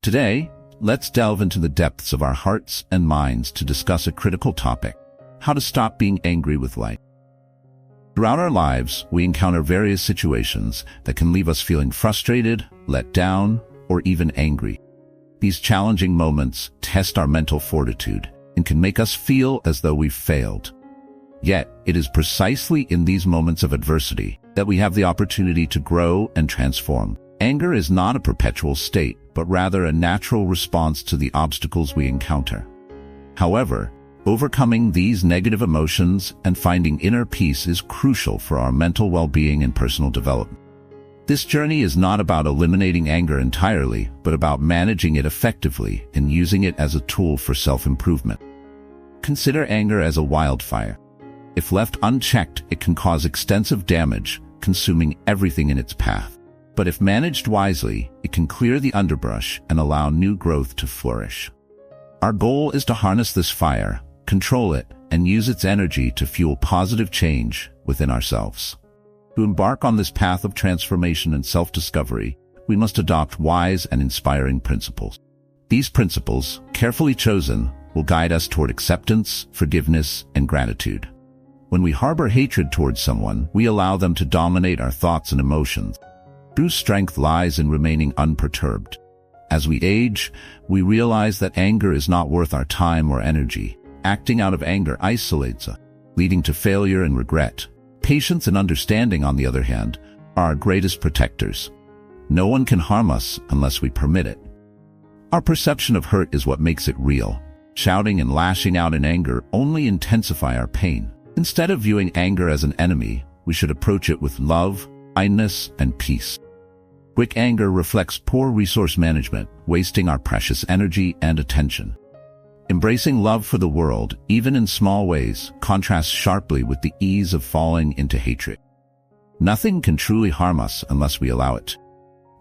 Today, let's delve into the depths of our hearts and minds to discuss a critical topic: how to stop being angry with life. Throughout our lives, we encounter various situations that can leave us feeling frustrated, let down, or even angry. These challenging moments test our mental fortitude and can make us feel as though we've failed. Yet, it is precisely in these moments of adversity that we have the opportunity to grow and transform. Anger is not a perpetual state, but rather a natural response to the obstacles we encounter. However, overcoming these negative emotions and finding inner peace is crucial for our mental well-being and personal development. This journey is not about eliminating anger entirely, but about managing it effectively and using it as a tool for self-improvement. Consider anger as a wildfire. If left unchecked, it can cause extensive damage, consuming everything in its path. But if managed wisely, it can clear the underbrush and allow new growth to flourish. Our goal is to harness this fire, control it, and use its energy to fuel positive change within ourselves. To embark on this path of transformation and self-discovery, we must adopt wise and inspiring principles. These principles, carefully chosen, will guide us toward acceptance, forgiveness, and gratitude. When we harbor hatred towards someone, we allow them to dominate our thoughts and emotions. True strength lies in remaining unperturbed. As we age, we realize that anger is not worth our time or energy. Acting out of anger isolates us, leading to failure and regret. Patience and understanding, on the other hand, are our greatest protectors. No one can harm us unless we permit it. Our perception of hurt is what makes it real. Shouting and lashing out in anger only intensify our pain. Instead of viewing anger as an enemy, we should approach it with love, kindness, and peace. Quick anger reflects poor resource management, wasting our precious energy and attention. Embracing love for the world, even in small ways, contrasts sharply with the ease of falling into hatred. Nothing can truly harm us unless we allow it.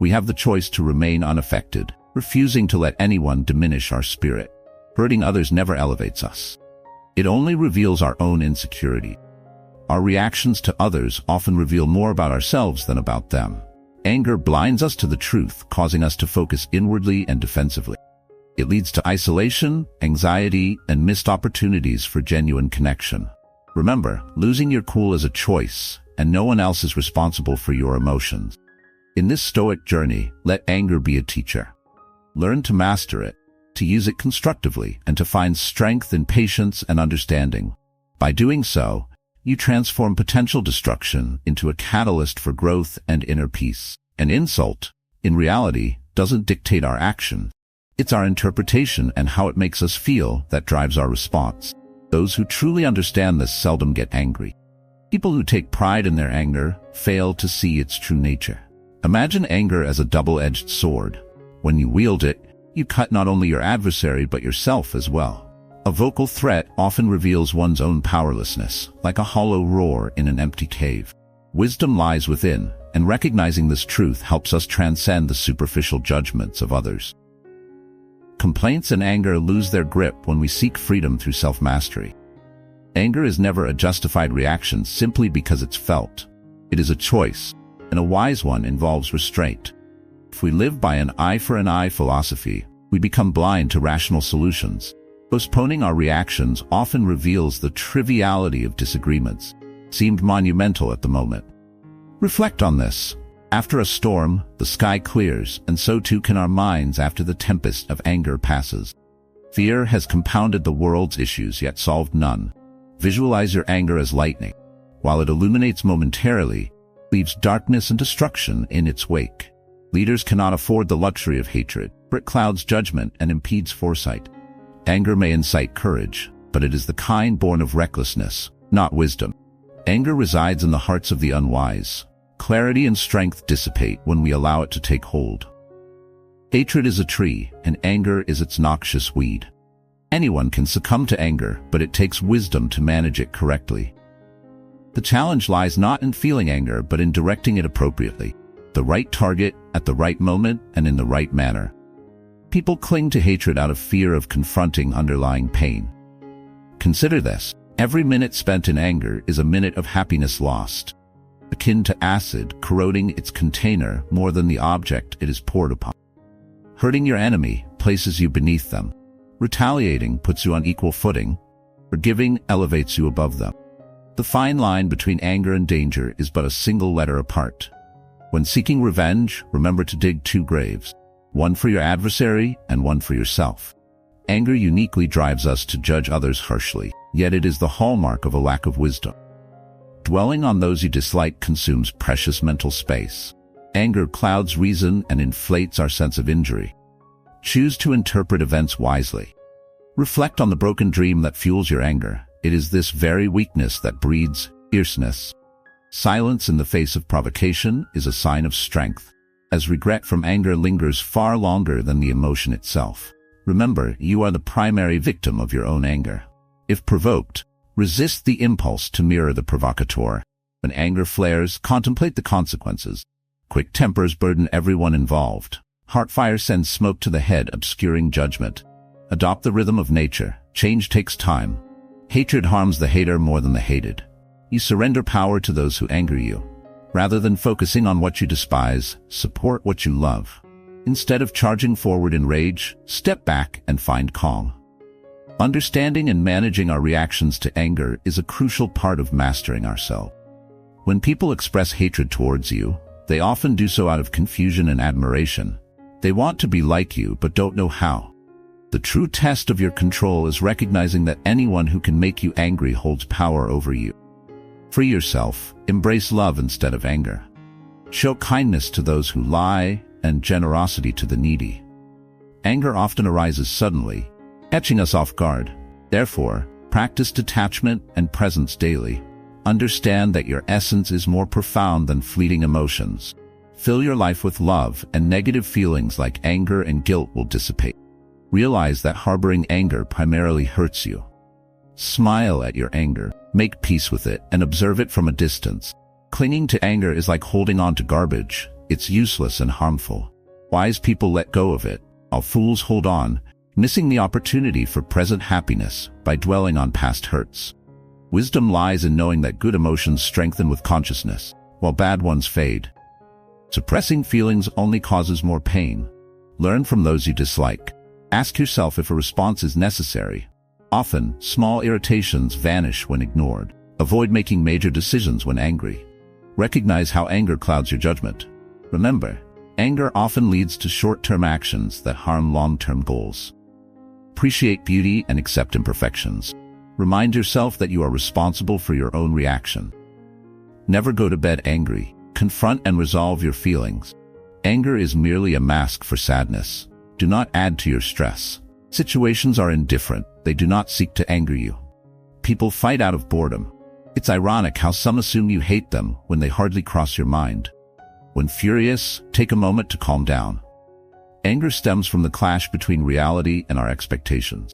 We have the choice to remain unaffected, refusing to let anyone diminish our spirit. Hurting others never elevates us. It only reveals our own insecurity. Our reactions to others often reveal more about ourselves than about them. Anger blinds us to the truth, causing us to focus inwardly and defensively. It leads to isolation, anxiety, and missed opportunities for genuine connection. Remember, losing your cool is a choice, and no one else is responsible for your emotions. In this Stoic journey, let anger be a teacher. Learn to master it, to use it constructively, and to find strength in patience and understanding. By doing so, you transform potential destruction into a catalyst for growth and inner peace. An insult, in reality, doesn't dictate our action. It's our interpretation and how it makes us feel that drives our response. Those who truly understand this seldom get angry. People who take pride in their anger fail to see its true nature. Imagine anger as a double-edged sword. When you wield it, you cut not only your adversary but yourself as well. A vocal threat often reveals one's own powerlessness, like a hollow roar in an empty cave. Wisdom lies within, and recognizing this truth helps us transcend the superficial judgments of others. Complaints and anger lose their grip when we seek freedom through self-mastery. Anger is never a justified reaction simply because it's felt. It is a choice, and a wise one involves restraint. If we live by an eye for an eye philosophy, we become blind to rational solutions. Postponing our reactions often reveals the triviality of disagreements, seemed monumental at the moment. Reflect on this. After a storm, the sky clears, and so too can our minds after the tempest of anger passes. Fear has compounded the world's issues, yet solved none. Visualize your anger as lightning. While it illuminates momentarily, it leaves darkness and destruction in its wake. Leaders cannot afford the luxury of hatred, for it clouds judgment and impedes foresight. Anger may incite courage, but it is the kind born of recklessness, not wisdom. Anger resides in the hearts of the unwise. Clarity and strength dissipate when we allow it to take hold. Hatred is a tree, and anger is its noxious weed. Anyone can succumb to anger, but it takes wisdom to manage it correctly. The challenge lies not in feeling anger, but in directing it appropriately. The right target, at the right moment, and in the right manner. People cling to hatred out of fear of confronting underlying pain. Consider this. Every minute spent in anger is a minute of happiness lost, akin to acid corroding its container more than the object it is poured upon. Hurting your enemy places you beneath them. Retaliating puts you on equal footing. Forgiving elevates you above them. The fine line between anger and danger is but a single letter apart. When seeking revenge, remember to dig two graves, one for your adversary and one for yourself. Anger uniquely drives us to judge others harshly, yet it is the hallmark of a lack of wisdom. Dwelling on those you dislike consumes precious mental space. Anger clouds reason and inflates our sense of injury. Choose to interpret events wisely. Reflect on the broken dream that fuels your anger. It is this very weakness that breeds fierceness. Silence in the face of provocation is a sign of strength, as regret from anger lingers far longer than the emotion itself. Remember, you are the primary victim of your own anger. If provoked, resist the impulse to mirror the provocateur. When anger flares, contemplate the consequences. Quick tempers burden everyone involved. Heartfire sends smoke to the head, obscuring judgment. Adopt the rhythm of nature. Change takes time. Hatred harms the hater more than the hated. You surrender power to those who anger you. Rather than focusing on what you despise, support what you love. Instead of charging forward in rage, step back and find calm. Understanding and managing our reactions to anger is a crucial part of mastering ourselves. When people express hatred towards you, they often do so out of confusion and admiration. They want to be like you but don't know how. The true test of your control is recognizing that anyone who can make you angry holds power over you. Free yourself, embrace love instead of anger. Show kindness to those who lie and generosity to the needy. Anger often arises suddenly, catching us off guard. Therefore, practice detachment and presence daily. Understand that your essence is more profound than fleeting emotions. Fill your life with love, and negative feelings like anger and guilt will dissipate. Realize that harboring anger primarily hurts you. Smile at your anger, make peace with it, and observe it from a distance. Clinging to anger is like holding on to garbage. It's useless and harmful. Wise people let go of it, while fools hold on, missing the opportunity for present happiness by dwelling on past hurts. Wisdom lies in knowing that good emotions strengthen with consciousness, while bad ones fade. Suppressing feelings only causes more pain. Learn from those you dislike. Ask yourself if a response is necessary. Often, small irritations vanish when ignored. Avoid making major decisions when angry. Recognize how anger clouds your judgment. Remember, anger often leads to short-term actions that harm long-term goals. Appreciate beauty and accept imperfections. Remind yourself that you are responsible for your own reaction. Never go to bed angry. Confront and resolve your feelings. Anger is merely a mask for sadness. Do not add to your stress. Situations are indifferent. They do not seek to anger you. People fight out of boredom. It's ironic how some assume you hate them when they hardly cross your mind. When furious, take a moment to calm down. Anger stems from the clash between reality and our expectations.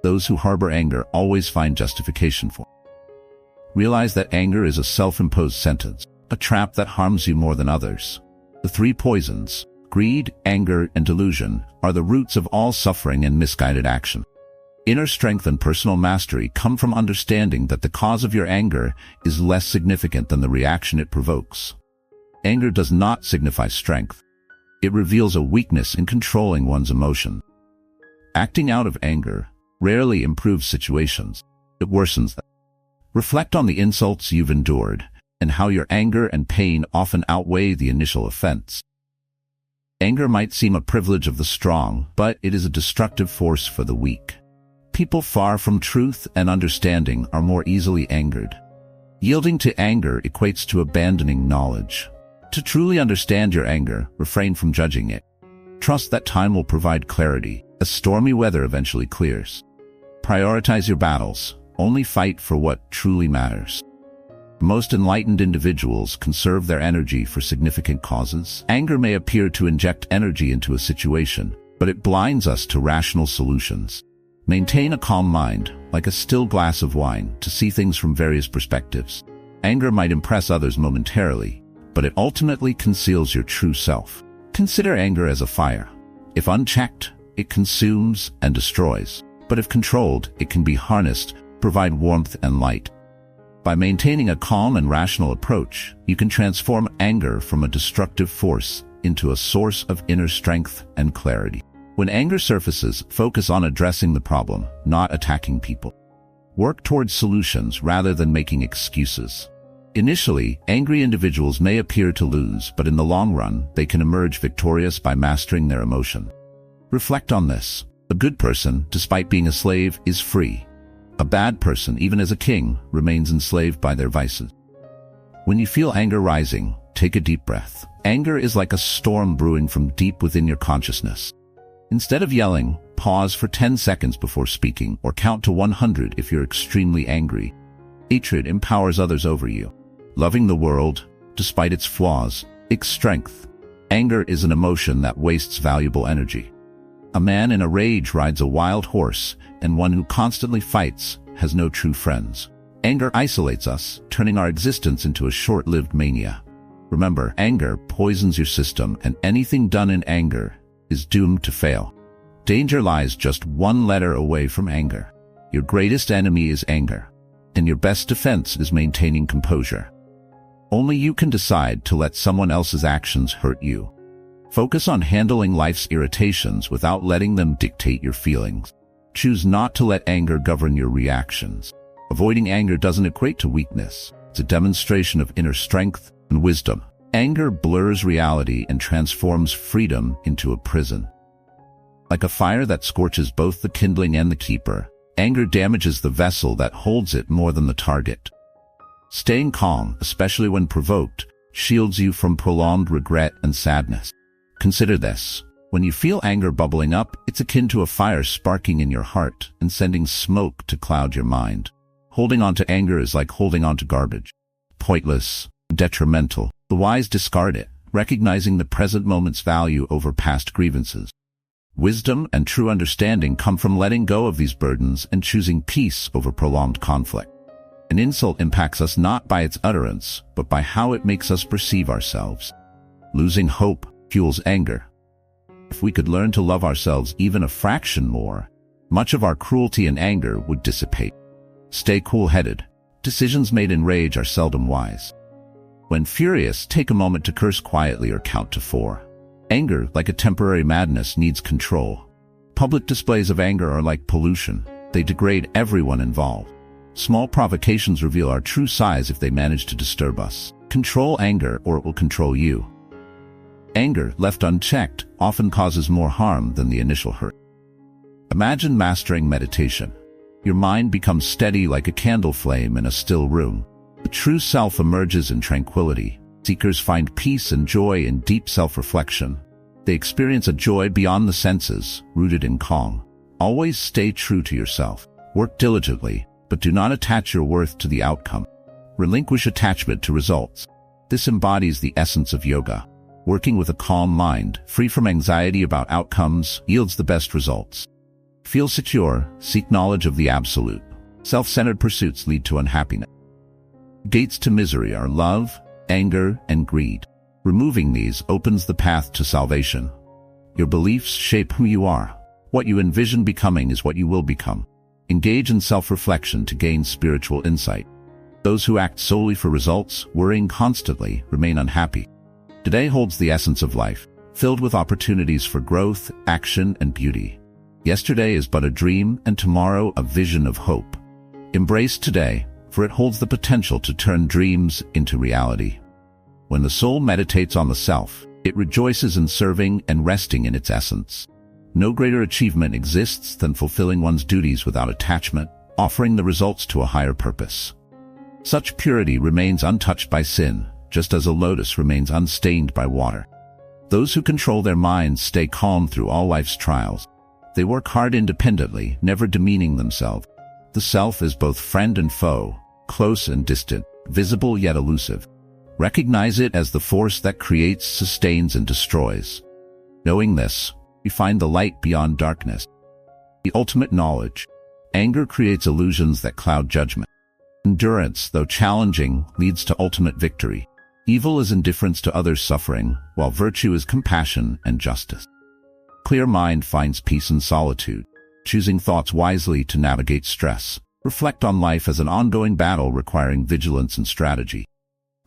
Those who harbor anger always find justification for it. Realize that anger is a self-imposed sentence, a trap that harms you more than others. The three poisons, greed, anger, and delusion, are the roots of all suffering and misguided action. Inner strength and personal mastery come from understanding that the cause of your anger is less significant than the reaction it provokes. Anger does not signify strength. It reveals a weakness in controlling one's emotion. Acting out of anger rarely improves situations. It worsens them. Reflect on the insults you've endured and how your anger and pain often outweigh the initial offense. Anger might seem a privilege of the strong, but it is a destructive force for the weak. People far from truth and understanding are more easily angered. Yielding to anger equates to abandoning knowledge. To truly understand your anger, refrain from judging it. Trust that time will provide clarity, as stormy weather eventually clears. Prioritize your battles. Only fight for what truly matters. Most enlightened individuals conserve their energy for significant causes. Anger may appear to inject energy into a situation, but it blinds us to rational solutions. Maintain a calm mind, like a still glass of wine, to see things from various perspectives. Anger might impress others momentarily, but it ultimately conceals your true self. Consider anger as a fire. If unchecked, it consumes and destroys. But if controlled, it can be harnessed, provide warmth and light. By maintaining a calm and rational approach, you can transform anger from a destructive force into a source of inner strength and clarity. When anger surfaces, focus on addressing the problem, not attacking people. Work towards solutions rather than making excuses. Initially, angry individuals may appear to lose, but in the long run, they can emerge victorious by mastering their emotion. Reflect on this. A good person, despite being a slave, is free. A bad person, even as a king, remains enslaved by their vices. When you feel anger rising, take a deep breath. Anger is like a storm brewing from deep within your consciousness. Instead of yelling, pause for 10 seconds before speaking, or count to 100 if you're extremely angry. Hatred empowers others over you. Loving the world, despite its flaws, its strength. Anger is an emotion that wastes valuable energy. A man in a rage rides a wild horse, and one who constantly fights has no true friends. Anger isolates us, turning our existence into a short-lived mania. Remember, anger poisons your system, and anything done in anger is doomed to fail. Danger lies just one letter away from anger. Your greatest enemy is anger, and your best defense is maintaining composure. Only you can decide to let someone else's actions hurt you. Focus on handling life's irritations without letting them dictate your feelings. Choose not to let anger govern your reactions. Avoiding anger doesn't equate to weakness. It's a demonstration of inner strength and wisdom. Anger blurs reality and transforms freedom into a prison. Like a fire that scorches both the kindling and the keeper, anger damages the vessel that holds it more than the target. Staying calm, especially when provoked, shields you from prolonged regret and sadness. Consider this. When you feel anger bubbling up, it's akin to a fire sparking in your heart and sending smoke to cloud your mind. Holding on to anger is like holding on to garbage. Pointless, detrimental. The wise discard it, recognizing the present moment's value over past grievances. Wisdom and true understanding come from letting go of these burdens and choosing peace over prolonged conflict. An insult impacts us not by its utterance, but by how it makes us perceive ourselves. Losing hope fuels anger. If we could learn to love ourselves even a fraction more, much of our cruelty and anger would dissipate. Stay cool-headed. Decisions made in rage are seldom wise. When furious, take a moment to curse quietly or count to 4. Anger, like a temporary madness, needs control. Public displays of anger are like pollution. They degrade everyone involved. Small provocations reveal our true size if they manage to disturb us. Control anger or it will control you. Anger, left unchecked, often causes more harm than the initial hurt. Imagine mastering meditation. Your mind becomes steady like a candle flame in a still room. The true self emerges in tranquility. Seekers find peace and joy in deep self-reflection. They experience a joy beyond the senses, rooted in calm. Always stay true to yourself. Work diligently, but do not attach your worth to the outcome. Relinquish attachment to results. This embodies the essence of yoga. Working with a calm mind, free from anxiety about outcomes, yields the best results. Feel secure, seek knowledge of the absolute. Self-centered pursuits lead to unhappiness. Gates to misery are love, anger, and greed. Removing these opens the path to salvation. Your beliefs shape who you are. What you envision becoming is what you will become. Engage in self-reflection to gain spiritual insight. Those who act solely for results, worrying constantly, remain unhappy. Today holds the essence of life, filled with opportunities for growth, action, and beauty. Yesterday is but a dream, and tomorrow a vision of hope. Embrace today, for it holds the potential to turn dreams into reality. When the soul meditates on the self, it rejoices in serving and resting in its essence. No greater achievement exists than fulfilling one's duties without attachment, offering the results to a higher purpose. Such purity remains untouched by sin, just as a lotus remains unstained by water. Those who control their minds stay calm through all life's trials. They work hard independently, never demeaning themselves. The self is both friend and foe, close and distant, visible yet elusive. Recognize it as the force that creates, sustains, and destroys. Knowing this, we find the light beyond darkness. The ultimate knowledge. Anger creates illusions that cloud judgment. Endurance, though challenging, leads to ultimate victory. Evil is indifference to others' suffering, while virtue is compassion and justice. Clear mind finds peace in solitude, choosing thoughts wisely to navigate stress. Reflect on life as an ongoing battle requiring vigilance and strategy.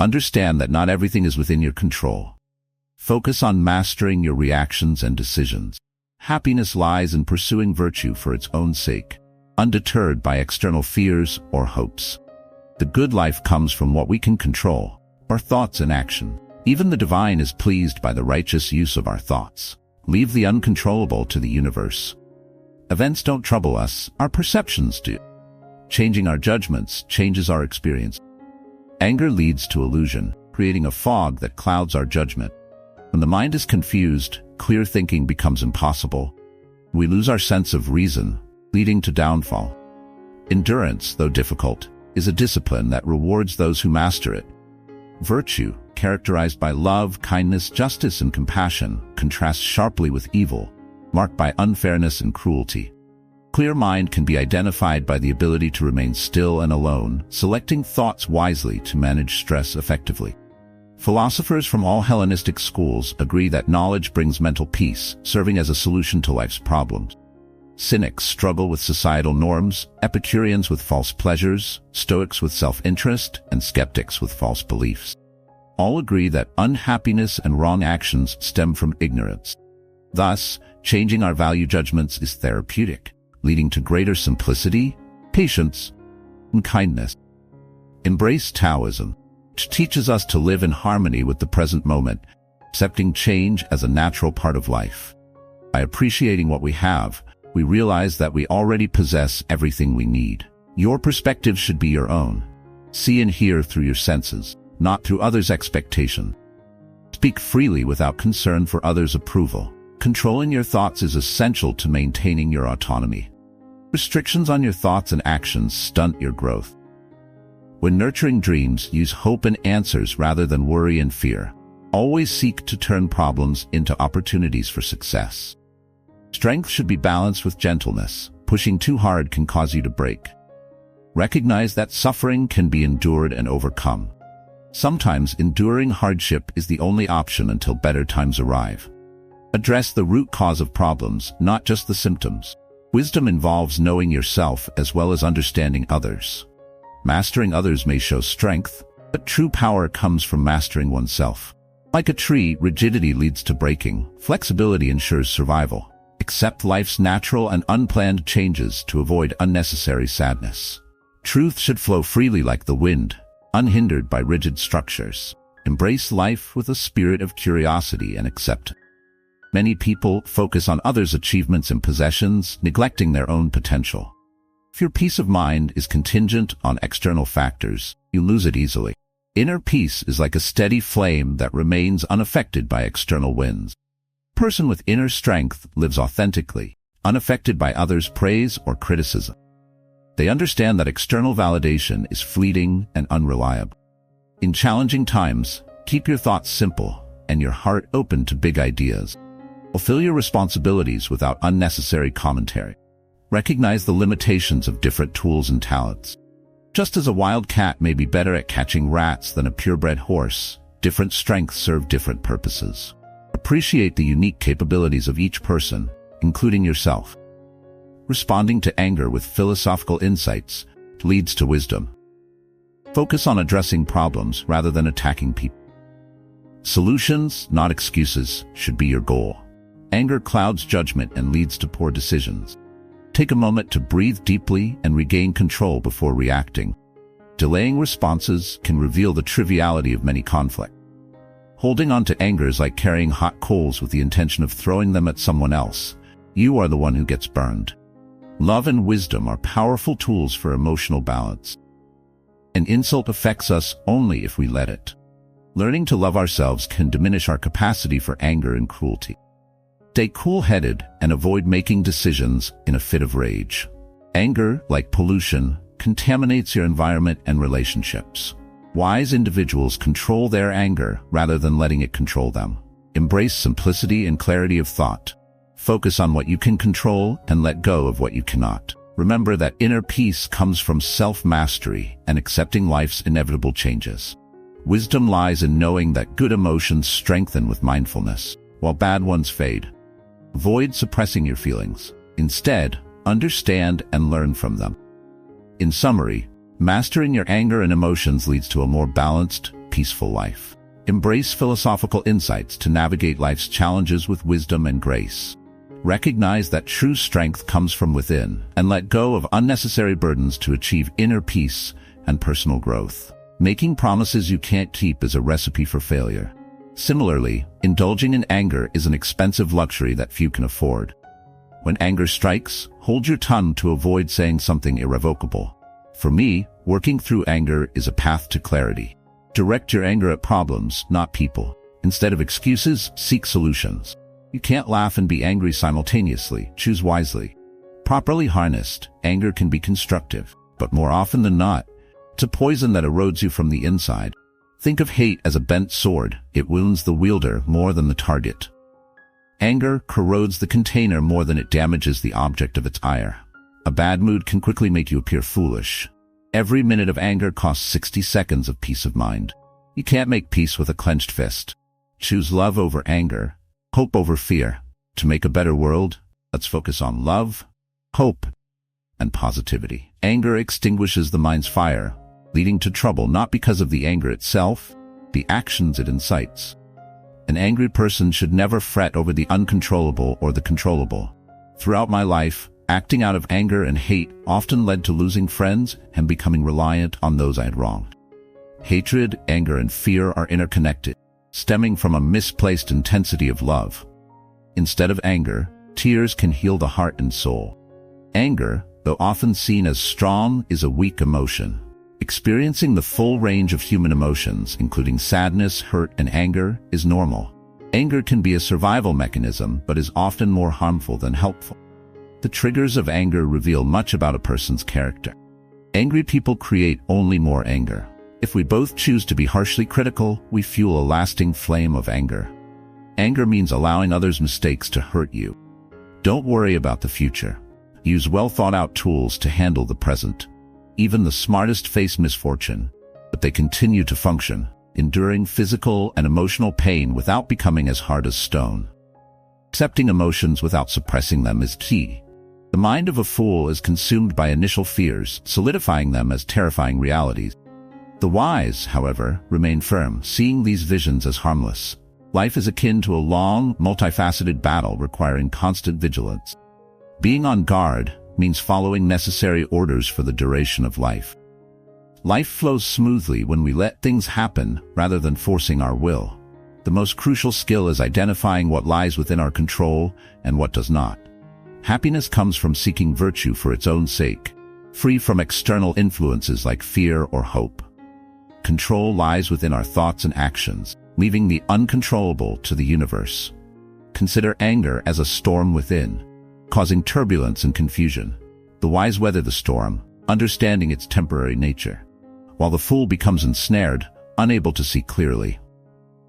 Understand that not everything is within your control. Focus on mastering your reactions and decisions. Happiness lies in pursuing virtue for its own sake, undeterred by external fears or hopes. The good life comes from what we can control, our thoughts and action. Even the divine is pleased by the righteous use of our thoughts. Leave the uncontrollable to the universe. Events don't trouble us, our perceptions do. Changing our judgments changes our experience. Anger leads to illusion, creating a fog that clouds our judgment. When the mind is confused, clear thinking becomes impossible. We lose our sense of reason, leading to downfall. Endurance, though difficult, is a discipline that rewards those who master it. Virtue, characterized by love, kindness, justice, and compassion, contrasts sharply with evil, marked by unfairness and cruelty. Clear mind can be identified by the ability to remain still and alone, selecting thoughts wisely to manage stress effectively. Philosophers from all Hellenistic schools agree that knowledge brings mental peace, serving as a solution to life's problems. Cynics struggle with societal norms, Epicureans with false pleasures, Stoics with self-interest, and skeptics with false beliefs. All agree that unhappiness and wrong actions stem from ignorance. Thus, changing our value judgments is therapeutic, leading to greater simplicity, patience, and kindness. Embrace Taoism, which teaches us to live in harmony with the present moment, accepting change as a natural part of life. By appreciating what we have, we realize that we already possess everything we need. Your perspective should be your own. See and hear through your senses, not through others' expectation. Speak freely without concern for others' approval. Controlling your thoughts is essential to maintaining your autonomy. Restrictions on your thoughts and actions stunt your growth. When nurturing dreams, use hope and answers rather than worry and fear. Always seek to turn problems into opportunities for success. Strength should be balanced with gentleness. Pushing too hard can cause you to break. Recognize that suffering can be endured and overcome. Sometimes enduring hardship is the only option until better times arrive. Address the root cause of problems, not just the symptoms. Wisdom involves knowing yourself as well as understanding others. Mastering others may show strength, but true power comes from mastering oneself. Like a tree, rigidity leads to breaking. Flexibility ensures survival. Accept life's natural and unplanned changes to avoid unnecessary sadness. Truth should flow freely like the wind, unhindered by rigid structures. Embrace life with a spirit of curiosity and acceptance. Many people focus on others' achievements and possessions, neglecting their own potential. If your peace of mind is contingent on external factors, you lose it easily. Inner peace is like a steady flame that remains unaffected by external winds. A person with inner strength lives authentically, unaffected by others' praise or criticism. They understand that external validation is fleeting and unreliable. In challenging times, keep your thoughts simple and your heart open to big ideas. Fulfill your responsibilities without unnecessary commentary. Recognize the limitations of different tools and talents. Just as a wild cat may be better at catching rats than a purebred horse, different strengths serve different purposes. Appreciate the unique capabilities of each person, including yourself. Responding to anger with philosophical insights leads to wisdom. Focus on addressing problems rather than attacking people. Solutions, not excuses, should be your goal. Anger clouds judgment and leads to poor decisions. Take a moment to breathe deeply and regain control before reacting. Delaying responses can reveal the triviality of many conflicts. Holding on to anger is like carrying hot coals with the intention of throwing them at someone else. You are the one who gets burned. Love and wisdom are powerful tools for emotional balance. An insult affects us only if we let it. Learning to love ourselves can diminish our capacity for anger and cruelty. Stay cool-headed and avoid making decisions in a fit of rage. Anger, like pollution, contaminates your environment and relationships. Wise individuals control their anger rather than letting it control them. Embrace simplicity and clarity of thought. Focus on what you can control and let go of what you cannot. Remember that inner peace comes from self-mastery and accepting life's inevitable changes. Wisdom lies in knowing that good emotions strengthen with mindfulness, while bad ones fade. Avoid suppressing your feelings. Instead, understand and learn from them. In summary, mastering your anger and emotions leads to a more balanced, peaceful life. Embrace philosophical insights to navigate life's challenges with wisdom and grace. Recognize that true strength comes from within, and let go of unnecessary burdens to achieve inner peace and personal growth. Making promises you can't keep is a recipe for failure. Similarly, indulging in anger is an expensive luxury that few can afford. When anger strikes, hold your tongue to avoid saying something irrevocable. For me, working through anger is a path to clarity. Direct your anger at problems, not people. Instead of excuses, seek solutions. You can't laugh and be angry simultaneously. Choose wisely. Properly harnessed, anger can be constructive, but more often than not, it's a poison that erodes you from the inside. Think of hate as a bent sword. It wounds the wielder more than the target. Anger corrodes the container more than it damages the object of its ire. A bad mood can quickly make you appear foolish. Every minute of anger costs 60 seconds of peace of mind. You can't make peace with a clenched fist. Choose love over anger. Hope over fear. To make a better world, let's focus on love, hope, and positivity. Anger extinguishes the mind's fire, leading to trouble not because of the anger itself, the actions it incites. An angry person should never fret over the uncontrollable or the controllable. Throughout my life, acting out of anger and hate often led to losing friends and becoming reliant on those I had wronged. Hatred, anger, and fear are interconnected, stemming from a misplaced intensity of love. Instead of anger, tears can heal the heart and soul. Anger, though often seen as strong, is a weak emotion. Experiencing the full range of human emotions, including sadness, hurt, and anger, is normal. Anger can be a survival mechanism, but is often more harmful than helpful. The triggers of anger reveal much about a person's character. Angry people create only more anger. If we both choose to be harshly critical, we fuel a lasting flame of anger. Anger means allowing others' mistakes to hurt you. Don't worry about the future. Use well-thought-out tools to handle the present. Even the smartest face misfortune, but they continue to function, enduring physical and emotional pain without becoming as hard as stone. Accepting emotions without suppressing them is key. The mind of a fool is consumed by initial fears, solidifying them as terrifying realities. The wise, however, remain firm, seeing these visions as harmless. Life is akin to a long, multifaceted battle requiring constant vigilance. Being on guard means following necessary orders for the duration of life. Life flows smoothly when we let things happen rather than forcing our will. The most crucial skill is identifying what lies within our control and what does not. Happiness comes from seeking virtue for its own sake, free from external influences like fear or hope. Control lies within our thoughts and actions, leaving the uncontrollable to the universe. Consider anger as a storm within, causing turbulence and confusion. The wise weather the storm, understanding its temporary nature, while the fool becomes ensnared, unable to see clearly.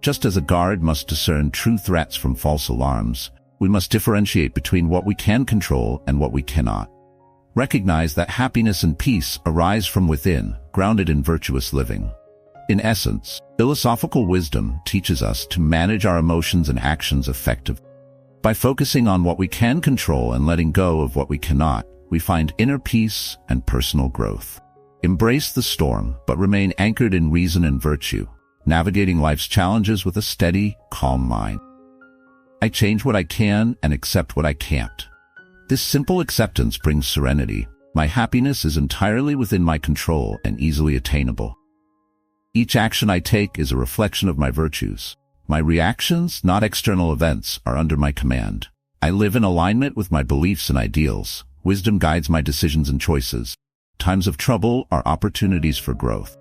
Just as a guard must discern true threats from false alarms, we must differentiate between what we can control and what we cannot. Recognize that happiness and peace arise from within, grounded in virtuous living. In essence, philosophical wisdom teaches us to manage our emotions and actions effectively. By focusing on what we can control and letting go of what we cannot, we find inner peace and personal growth. Embrace the storm, but remain anchored in reason and virtue, navigating life's challenges with a steady, calm mind. I change what I can and accept what I can't. This simple acceptance brings serenity. My happiness is entirely within my control and easily attainable. Each action I take is a reflection of my virtues. My reactions, not external events, are under my command. I live in alignment with my beliefs and ideals. Wisdom guides my decisions and choices. Times of trouble are opportunities for growth.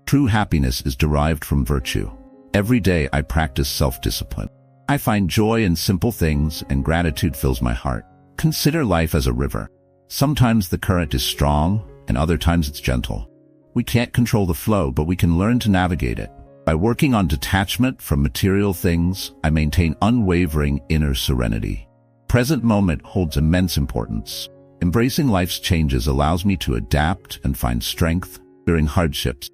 True happiness is derived from virtue. Every day I practice self-discipline. I find joy in simple things and gratitude fills my heart. Consider life as a river. Sometimes the current is strong and other times it's gentle. We can't control the flow, but we can learn to navigate it. By working on detachment from material things, I maintain unwavering inner serenity. Present moment holds immense importance. Embracing life's changes allows me to adapt and find strength during hardships.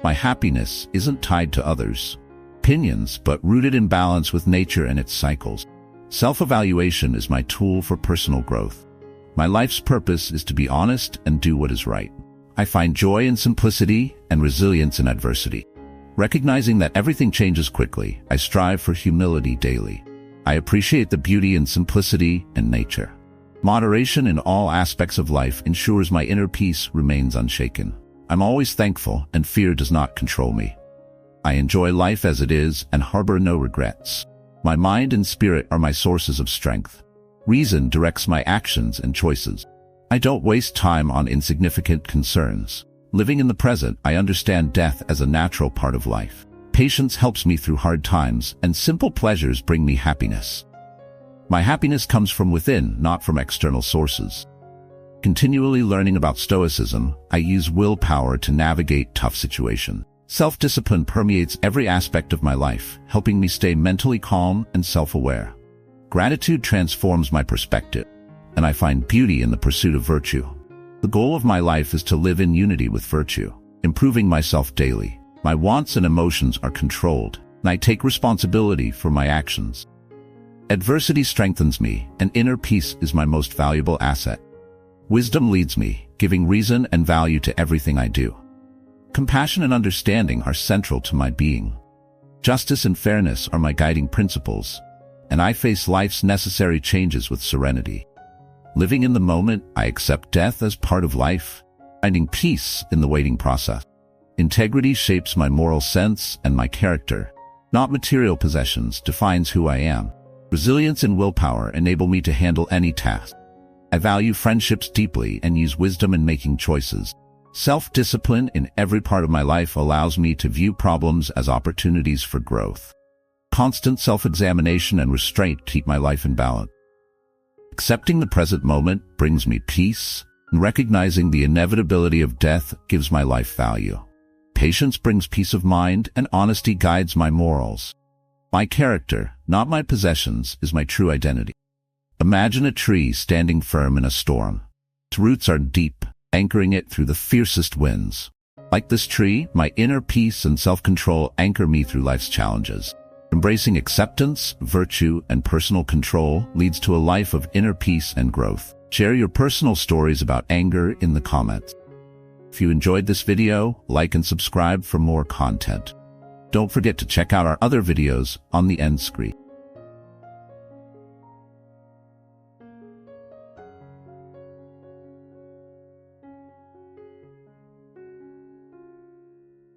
My happiness isn't tied to others' opinions, but rooted in balance with nature and its cycles. Self-evaluation is my tool for personal growth. My life's purpose is to be honest and do what is right. I find joy in simplicity and resilience in adversity. Recognizing that everything changes quickly, I strive for humility daily. I appreciate the beauty and simplicity in nature. Moderation in all aspects of life ensures my inner peace remains unshaken. I'm always thankful, and fear does not control me. I enjoy life as it is and harbor no regrets. My mind and spirit are my sources of strength. Reason directs my actions and choices. I don't waste time on insignificant concerns. Living in the present, I understand death as a natural part of life. Patience helps me through hard times, and simple pleasures bring me happiness. My happiness comes from within, not from external sources. Continually learning about Stoicism, I use willpower to navigate tough situations. Self-discipline permeates every aspect of my life, helping me stay mentally calm and self-aware. Gratitude transforms my perspective, and I find beauty in the pursuit of virtue. The goal of my life is to live in unity with virtue, improving myself daily. My wants and emotions are controlled, and I take responsibility for my actions. Adversity strengthens me, and inner peace is my most valuable asset. Wisdom leads me, giving reason and value to everything I do. Compassion and understanding are central to my being. Justice and fairness are my guiding principles, and I face life's necessary changes with serenity. Living in the moment, I accept death as part of life, finding peace in the waiting process. Integrity shapes my moral sense and my character. Not material possessions defines who I am. Resilience and willpower enable me to handle any task. I value friendships deeply and use wisdom in making choices. Self-discipline in every part of my life allows me to view problems as opportunities for growth. Constant self-examination and restraint keep my life in balance. Accepting the present moment brings me peace, and recognizing the inevitability of death gives my life value. Patience brings peace of mind, and honesty guides my morals. My character, not my possessions, is my true identity. Imagine a tree standing firm in a storm. Its roots are deep, anchoring it through the fiercest winds. Like this tree, my inner peace and self-control anchor me through life's challenges. Embracing acceptance, virtue, and personal control leads to a life of inner peace and growth. Share your personal stories about anger in the comments. If you enjoyed this video, like and subscribe for more content. Don't forget to check out our other videos on the end screen.